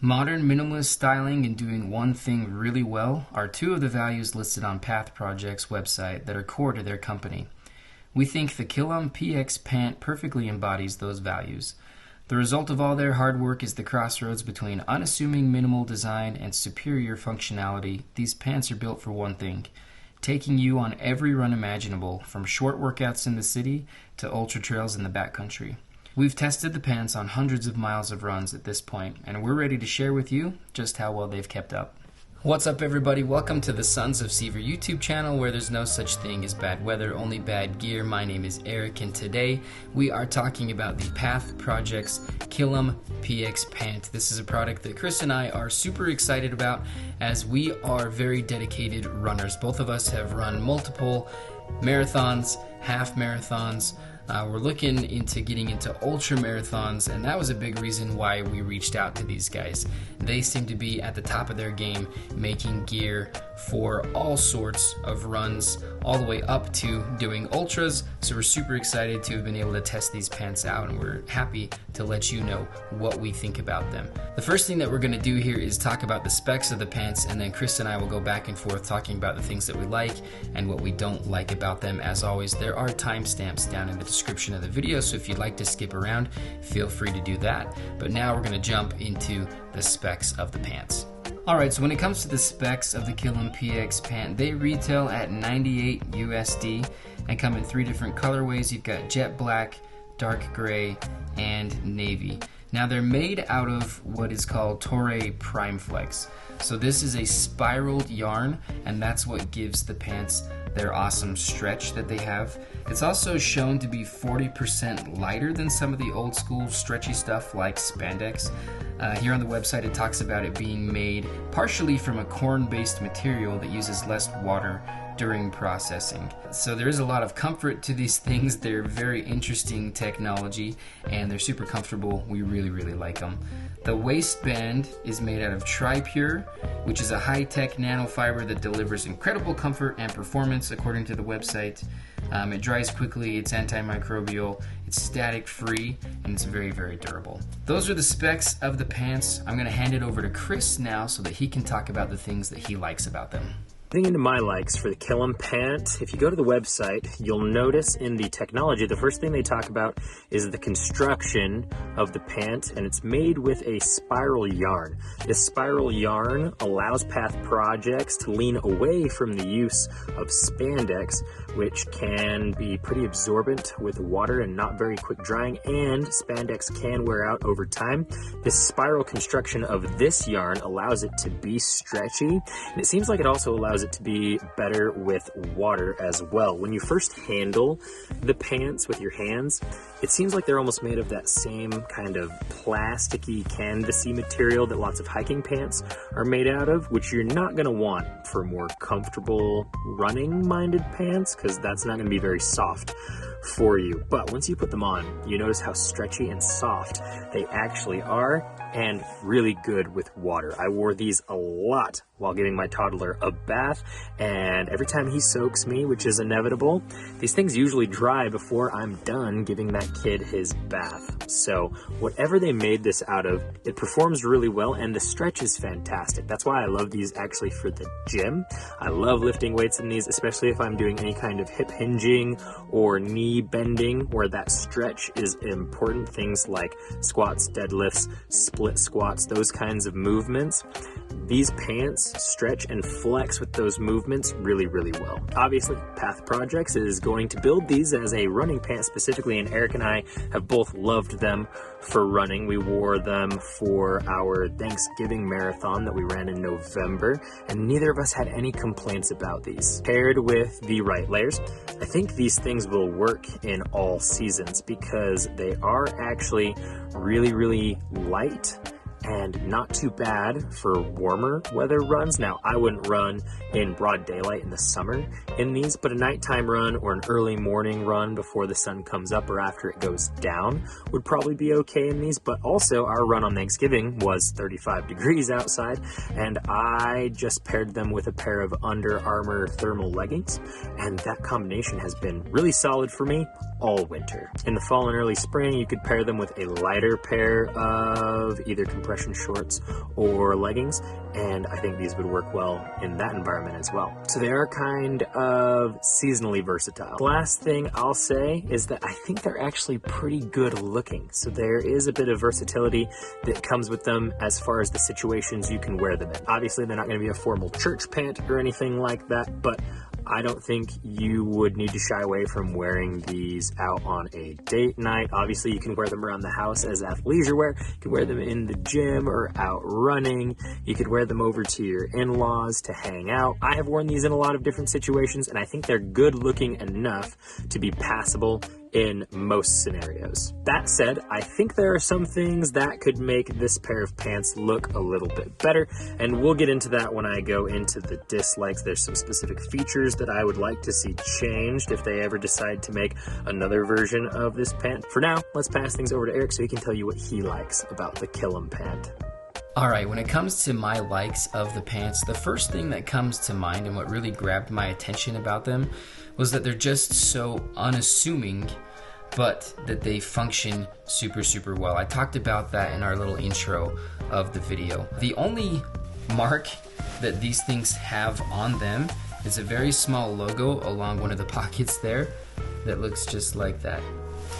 Modern minimalist styling and doing one thing really well are two of the values listed on Path Project's website that are core to their company. We think the Killam PX Pant perfectly embodies those values. The result of all their hard work is the crossroads between unassuming minimal design and superior functionality. These pants are built for one thing: taking you on every run imaginable, from short workouts in the city to ultra trails in the backcountry. We've tested the pants on hundreds of miles of runs at this point, and we're ready to share with you just how well they've kept up. What's up, everybody? Welcome to the Sons of Sever YouTube channel, where there's no such thing as bad weather, only bad gear. My name is Eric, and today we are talking about the Path Project's Killam PX Pant. This is a product that Chris and I are super excited about, as we are very dedicated runners. Both of us have run multiple marathons, half marathons. We're looking into getting into ultra marathons, and that was a big reason why we reached out to these guys. They seem to be at the top of their game, making gear for all sorts of runs, all the way up to doing ultras. So we're super excited to have been able to test these pants out, and we're happy to let you know what we think about them. The first thing that we're going to do here is talk about the specs of the pants, and then Chris and I will go back and forth talking about the things that we like and what we don't like about them. As always, there are timestamps down in the description of the video, so if you'd like to skip around, feel free to do that. But now we're going to jump into the specs of the pants. Alright, so when it comes to the specs of the Killam PX Pant, they retail at $98 USD and come in three different colorways. You've got jet black, dark gray, and navy. Now, they're made out of what is called Toray Prime Flex. So this is a spiraled yarn, and that's what gives the pants their awesome stretch that they have. It's also shown to be 40% lighter than some of the old school stretchy stuff like spandex. Here on the website, it talks about it being made partially from a corn-based material that uses less water during processing. So there is a lot of comfort to these things. They're very interesting technology, and they're super comfortable. We really like them. The waistband is made out of Tri-Pure, which is a high-tech nanofiber that delivers incredible comfort and performance, according to the website. It dries quickly, it's antimicrobial, it's static-free, and it's very durable. Those are the specs of the pants. I'm going to hand it over to Chris now so that he can talk about the things that he likes about them. Getting into my likes for the Killam Pant, if you go to the website, you'll notice in the technology, the first thing they talk about is the construction of the pant, and it's made with a spiral yarn. This spiral yarn allows Path Projects to lean away from the use of spandex, which can be pretty absorbent with water and not very quick drying, and spandex can wear out over time. This spiral construction of this yarn allows it to be stretchy, and it seems like it also allows it to be better with water as well. When you first handle the pants with your hands, it seems like they're almost made of that same kind of plasticky, canvasy material that lots of hiking pants are made out of, which you're not going to want for more comfortable running-minded pants, because that's not going to be very soft for you. But once you put them on, you notice how stretchy and soft they actually are, and really good with water. I wore these a lot while giving my toddler a bath, and every time he soaks me, which is inevitable, these things usually dry before I'm done giving that kid his bath. So whatever they made this out of, it performs really well, and the stretch is fantastic. That's why I love these actually for the gym. I love lifting weights in these, especially if I'm doing any kind of hip hinging or knee bending where that stretch is important. Things like squats, deadlifts, split squats, those kinds of movements. These pants stretch and flex with those movements really well. Obviously, Path Projects is going to build these as a running pant specifically, and Eric and I have both loved them for running. We wore them for our Thanksgiving marathon that we ran in November, and neither of us had any complaints about these. Paired with the right layers, I think these things will work in all seasons because they are actually really light and not too bad for warmer weather runs. Now, I wouldn't run in broad daylight in the summer in these, but a nighttime run or an early morning run before the sun comes up or after it goes down would probably be okay in these. But also, our run on Thanksgiving was 35 degrees outside, and I just paired them with a pair of Under Armour thermal leggings, and that combination has been really solid for me all winter. In the fall and early spring, you could pair them with a lighter pair of either compression compression shorts or leggings, and I think these would work well in that environment as well. So they are kind of seasonally versatile. The last thing I'll say is that I think they're actually pretty good looking. So there is a bit of versatility that comes with them as far as the situations you can wear them in. Obviously, they're not going to be a formal church pant or anything like that, but I don't think you would need to shy away from wearing these out on a date night. Obviously, you can wear them around the house as athleisure wear. You can wear them in the gym or out running. You could wear them over to your in-laws to hang out. I have worn these in a lot of different situations, and I think they're good looking enough to be passable in most scenarios. That said, I think there are some things that could make this pair of pants look a little bit better, and we'll get into that when I go into the dislikes. There's some specific features that I would like to see changed if they ever decide to make another version of this pant. For now, let's pass things over to Eric so he can tell you what he likes about the Killam pant. Alright, when it comes to my likes of the pants, the first thing that comes to mind and what really grabbed my attention about them was that they're just so unassuming, but that they function super well. I talked about that in our little intro of the video. The only mark that these things have on them is a very small logo along one of the pockets there that looks just like that.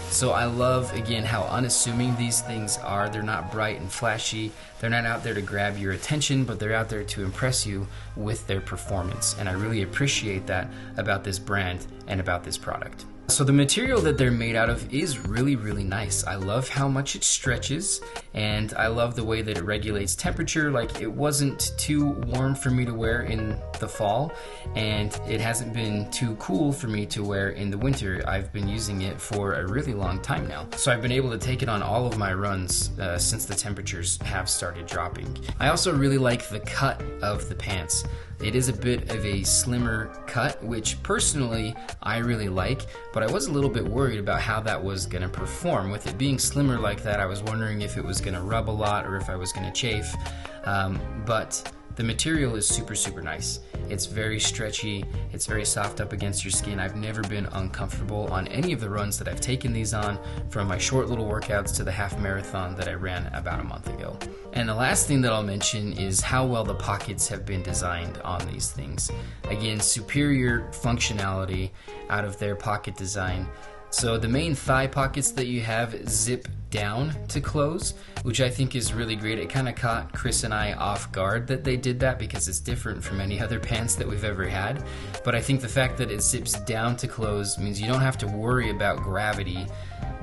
So I love, again, how unassuming these things are. They're not bright and flashy. They're not out there to grab your attention, but they're out there to impress you with their performance. And I really appreciate that about this brand and about this product. So the material that they're made out of is really nice. I love how much it stretches, and I love the way that it regulates temperature. Like, it wasn't too warm for me to wear in the fall, and it hasn't been too cool for me to wear in the winter. I've been using it for a really long time now. So I've been able to take it on all of my runs since the temperatures have started dropping. I also really like the cut of the pants. It is a bit of a slimmer cut, which personally I really like, but I was a little bit worried about how that was going to perform. With it being slimmer like that, I was wondering if it was going to rub a lot or if I was going to chafe, but the material is super nice. It's very stretchy, it's very soft up against your skin. I've never been uncomfortable on any of the runs that I've taken these on, from my short little workouts to the half marathon that I ran about a month ago. And the last thing that I'll mention is how well the pockets have been designed on these things. Again, superior functionality out of their pocket design. So the main thigh pockets that you have zip down to close, which I think is really great. It kind of caught Chris and I off guard that they did that, because it's different from any other pants that we've ever had. But I think the fact that it zips down to close means you don't have to worry about gravity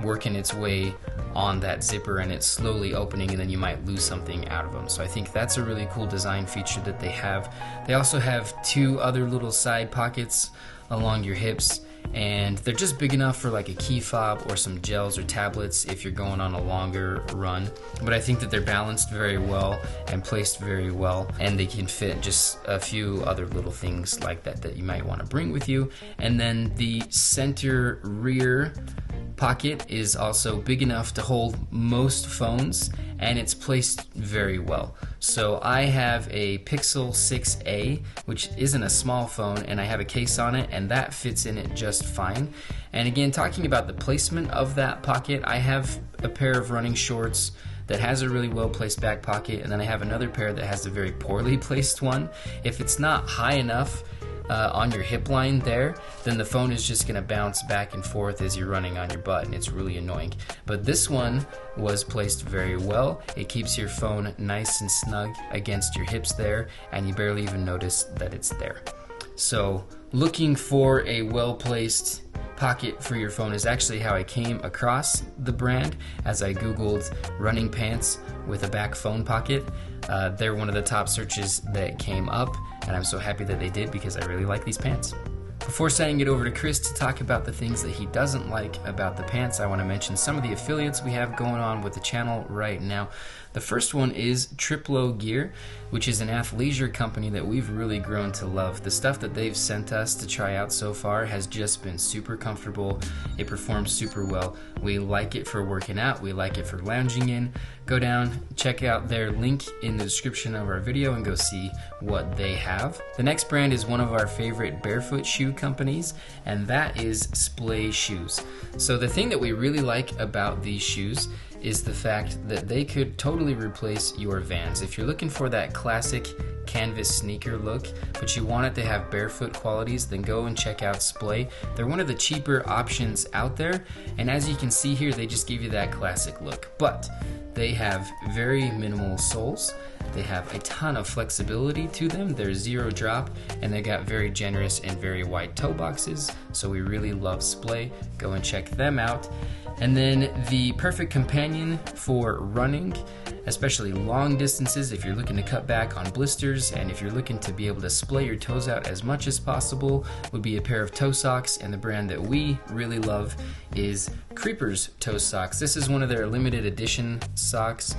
working its way on that zipper and it's slowly opening, and then you might lose something out of them. So I think that's a really cool design feature that they have. They also have two other little side pockets along your hips, and they're just big enough for like a key fob or some gels or tablets if you're going on a longer run. But I think that they're balanced very well and placed very well, and they can fit just a few other little things like that that you might want to bring with you. And then the center rear pocket is also big enough to hold most phones, and it's placed very well. So I have a Pixel 6a, which isn't a small phone, and I have a case on it, and that fits in it just fine. And again, talking about the placement of that pocket, I have a pair of running shorts that has a really well placed back pocket, and then I have another pair that has a very poorly placed one. If it's not high enough on your hip line there, then the phone is just going to bounce back and forth as you're running on your butt, and it's really annoying. But this one was placed very well. It keeps your phone nice and snug against your hips there, and you barely even notice that it's there. So looking for a well-placed pocket for your phone is actually how I came across the brand. As I googled running pants with a back phone pocket, they're one of the top searches that came up, and I'm so happy that they did, because I really like these pants. Before sending it over to Chris to talk about the things that he doesn't like about the pants, I want to mention some of the affiliates we have going on with the channel right now. The first one is Triplo Gear, which is an athleisure company that we've really grown to love. The stuff that they've sent us to try out so far has just been super comfortable. It performs super well. We like it for working out. We like it for lounging in. Go down, check out their link in the description of our video, and go see what they have. The next brand is one of our favorite Bearfoot shoe companies, and that is Xero Shoes. So the thing that we really like about these shoes is the fact that they could totally replace your Vans. If you're looking for that classic canvas sneaker look, but you want it to have barefoot qualities, then go and check out Splay. They're one of the cheaper options out there, and as you can see here, they just give you that classic look. But they have very minimal soles. They have a ton of flexibility to them. They're zero drop, and they got very generous and very wide toe boxes. So we really love Splay. Go and check them out. And then the perfect companion for running, especially long distances, if you're looking to cut back on blisters and if you're looking to be able to splay your toes out as much as possible, would be a pair of toe socks, and the brand that we really love is Creepers Toe Socks. This is one of their limited edition socks.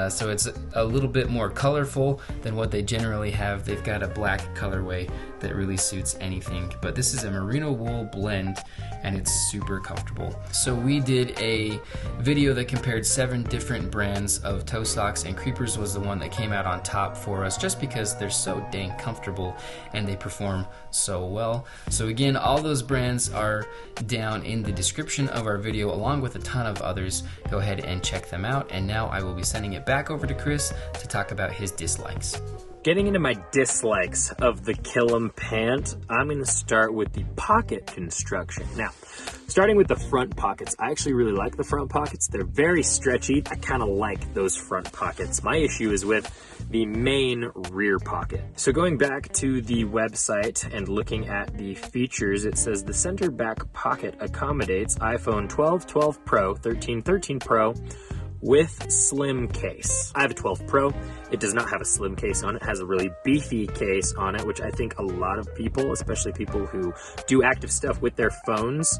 So it's a little bit more colorful than what they generally have. They've got a black colorway that really suits anything, but this is a merino wool blend and it's super comfortable. So we did a video that compared 7 different brands of toe socks, and Creepers was the one that came out on top for us just because they're so dang comfortable and they perform so well. So again, all those brands are down in the description of our video along with a ton of others. Go ahead and check them out, and now I will be sending it back over to Chris to talk about his dislikes. Getting into my dislikes of the Killam pant, I'm going to start with the pocket construction. Now, starting with the front pockets, I actually really like the front pockets. They're very stretchy. I kind of like those front pockets. My issue is with the main rear pocket. So going back to the website and looking at the features, it says the center back pocket accommodates iPhone 12, 12 Pro, 13, 13 Pro, with slim case. I have a 12 Pro. It does not have a slim case on it. It has a really beefy case on it, which I think a lot of people, especially people who do active stuff with their phones,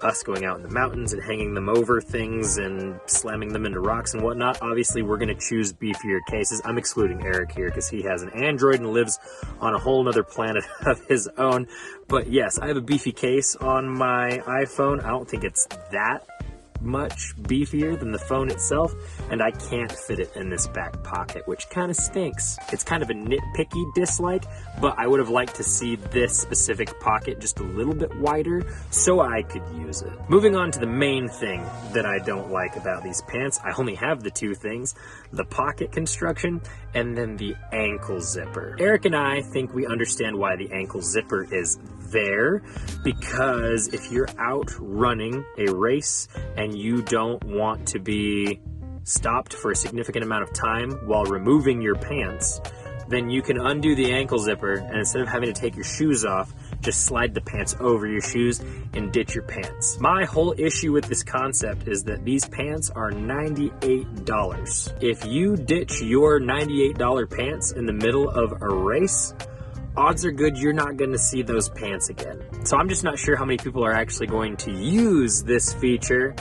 us going out in the mountains and hanging them over things and slamming them into rocks and whatnot, obviously we're gonna choose beefier cases. I'm excluding Eric here because he has an Android and lives on a whole nother planet of his own. But yes, I have a beefy case on my iPhone. I don't think it's that much beefier than the phone itself, and I can't fit it in this back pocket, which kind of stinks. It's kind of a nitpicky dislike, but I would have liked to see this specific pocket just a little bit wider so I could use it. Moving on to the main thing that I don't like about these pants, I only have the 2 things, the pocket construction and then the ankle zipper. Eric and I think we understand why the ankle zipper is there, because if you're out running a race and you don't want to be stopped for a significant amount of time while removing your pants, then you can undo the ankle zipper, and instead of having to take your shoes off, just slide the pants over your shoes and ditch your pants. My whole issue with this concept is that these pants are $98. If you ditch your $98 pants in the middle of a race, odds are good you're not going to see those pants again. So I'm just not sure how many people are actually going to use this feature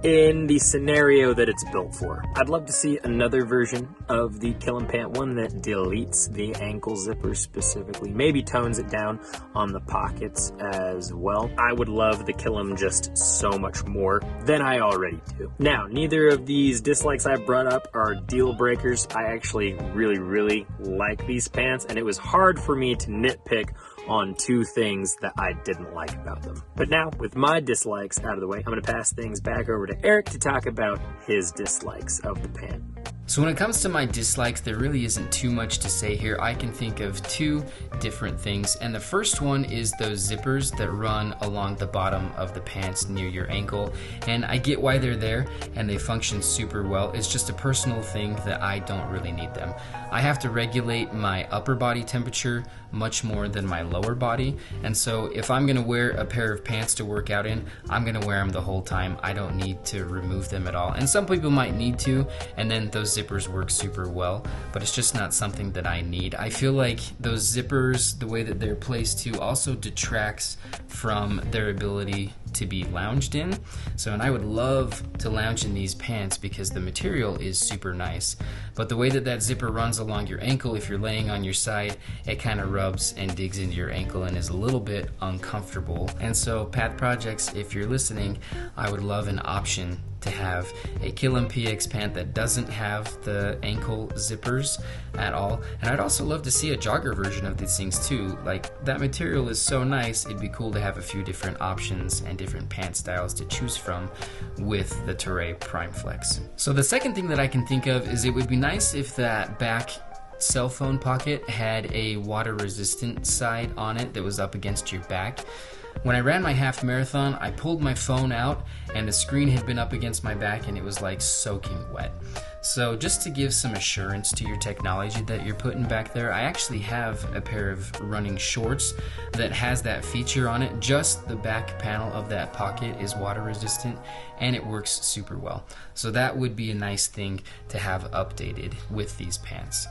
in the scenario that it's built for. I'd love to see another version of the Killam pant, one that deletes the ankle zipper specifically, maybe tones it down on the pockets as well. I would love the Killam just so much more than I already do. Now, neither of these dislikes I brought up are deal breakers. I actually really like these pants, and it was hard for me to nitpick on 2 things that I didn't like about them. But now, with my dislikes out of the way, I'm going to pass things back over to Eric to talk about his dislikes of the pant. So when it comes to my dislikes, there really isn't too much to say here. I can think of 2 different things, and the first one is those zippers that run along the bottom of the pants near your ankle, and I get why they're there and they function super well. It's just a personal thing that I don't really need them. I have to regulate my upper body temperature much more than my lower body, and so if I'm gonna wear a pair of pants to work out in, I'm gonna wear them the whole time. I don't need to remove them at all, and some people might need to, and then those zippers work super well, but it's just not something that I need. I feel like those zippers, the way that they're placed too, also detracts from their ability to be lounged in. So, and I would love to lounge in these pants because the material is super nice, but the way that that zipper runs along your ankle, if you're laying on your side, it kind of rubs and digs into your ankle and is a little bit uncomfortable. And so Path Projects, if you're listening, I would love an option to have a Killam PX pant that doesn't have the ankle zippers at all. And I'd also love to see a jogger version of these things too. Like, that material is so nice, it'd be cool to have a few different options and different pant styles to choose from with the Toray Prime Flex. So the second thing that I can think of is it would be nice if that back cell phone pocket had a water resistant side on it that was up against your back. When I ran my half marathon, I pulled my phone out and the screen had been up against my back and it was like soaking wet. So just to give some assurance to your technology that you're putting back there, I actually have a pair of running shorts that has that feature on it. Just the back panel of that pocket is water resistant and it works super well. So that would be a nice thing to have updated with these pants.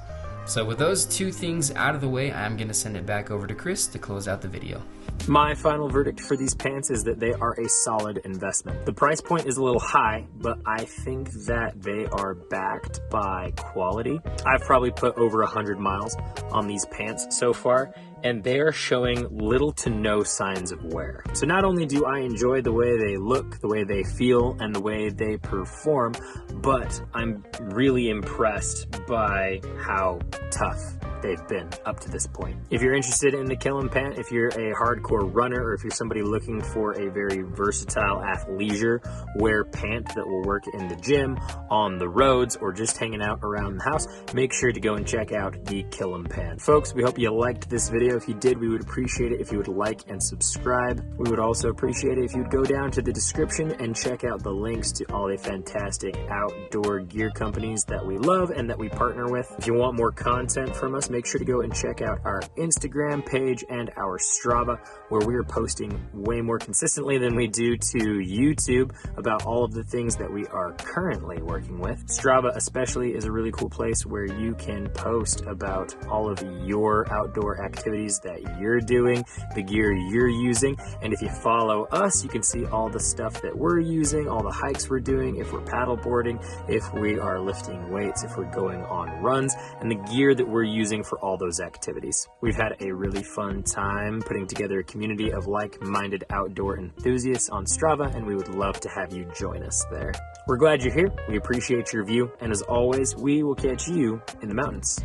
So with those two things out of the way, I'm going to send it back over to Chris to close out the video. My final verdict for these pants is that they are a solid investment. The price point is a little high, but I think that they are backed by quality. I've probably put over 100 miles on these pants so far, and they are showing little to no signs of wear. So not only do I enjoy the way they look, the way they feel, and the way they perform, but I'm really impressed by how tough they've been up to this point. If you're interested in the Killam pant, if you're a hardcore runner, or if you're somebody looking for a very versatile athleisure wear pant that will work in the gym, on the roads, or just hanging out around the house, make sure to go and check out the Killam pant. Folks, we hope you liked this video. If you did, we would appreciate it if you would like and subscribe. We would also appreciate it if you'd go down to the description and check out the links to all the fantastic outdoor gear companies that we love and that we partner with. If you want more content from us, make sure to go and check out our Instagram page and our Strava, where we are posting way more consistently than we do to YouTube about all of the things that we are currently working with. Strava especially is a really cool place where you can post about all of your outdoor activities that you're doing, the gear you're using, and if you follow us, you can see all the stuff that we're using, all the hikes we're doing, if we're paddle boarding, if we are lifting weights, if we're going on runs, and the gear that we're using for all those activities. We've had a really fun time putting together a community of like-minded outdoor enthusiasts on Strava, and we would love to have you join us there. We're glad you're here. We appreciate your view, and as always, we will catch you in the mountains.